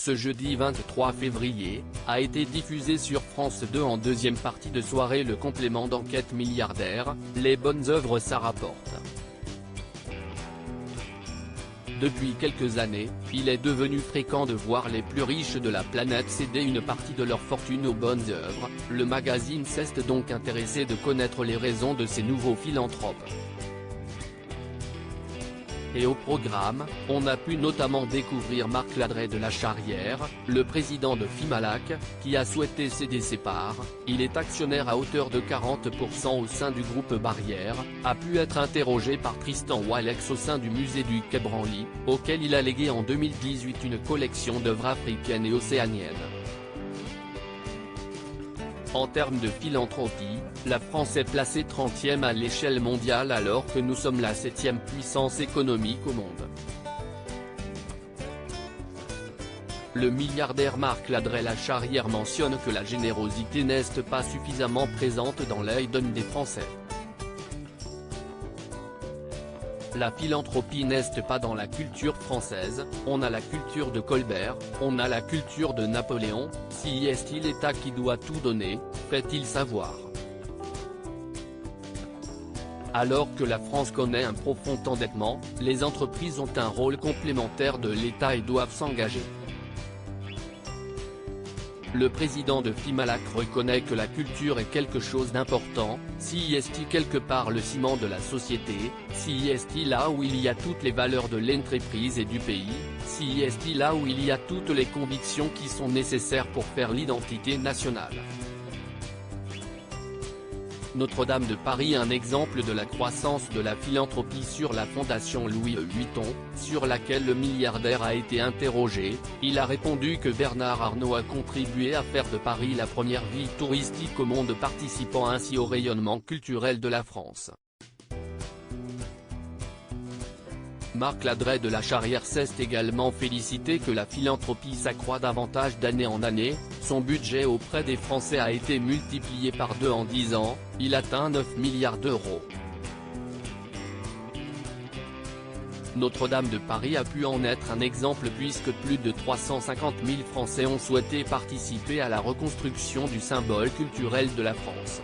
ce jeudi 23 février, a été diffusé sur France 2 en deuxième partie de soirée le complément d'enquête milliardaire, les bonnes œuvres ça rapporte. Depuis quelques années, il est devenu fréquent de voir les plus riches de la planète céder une partie de leur fortune aux bonnes œuvres. Le magazine s'est donc intéressé de connaître les raisons de ces nouveaux philanthropes. Et au programme, on a pu notamment découvrir Marc Ladreit de la Charrière, le président de Fimalac, qui a souhaité céder ses parts. Il est actionnaire à hauteur de 40% au sein du groupe Barrière, a pu être interrogé par Tristan Walex au sein du musée du Quai Branly, auquel il a légué en 2018 une collection d'œuvres africaines et océaniennes. En termes de philanthropie, la France est placée 30e à l'échelle mondiale alors que nous sommes la 7e puissance économique au monde. Le milliardaire Marc Ladreit la Charrière mentionne que la générosité n'est pas suffisamment présente dans l'œil des Français. La philanthropie n'est pas dans la culture française, on a la culture de Colbert, on a la culture de Napoléon. Si est-il l'État qui doit tout donner, fait-il savoir. Alors que la France connaît un profond endettement, les entreprises ont un rôle complémentaire de l'État et doivent s'engager. Le président de Fimalac reconnaît que la culture est quelque chose d'important. Si est quelque part le ciment de la société, si est là où il y a toutes les valeurs de l'entreprise et du pays, si est là où il y a toutes les convictions qui sont nécessaires pour faire l'identité nationale. Notre-Dame de Paris, un exemple de la croissance de la philanthropie sur la fondation Louis Vuitton, sur laquelle le milliardaire a été interrogé. Il a répondu que Bernard Arnault a contribué à faire de Paris la première ville touristique au monde, participant ainsi au rayonnement culturel de la France. Marc Ladreit de la Charrière s'est également félicité que la philanthropie s'accroît davantage d'année en année. Son budget auprès des Français a été multiplié par 2 en 10 ans, il atteint 9 milliards d'euros. Notre-Dame de Paris a pu en être un exemple puisque plus de 350 000 Français ont souhaité participer à la reconstruction du symbole culturel de la France.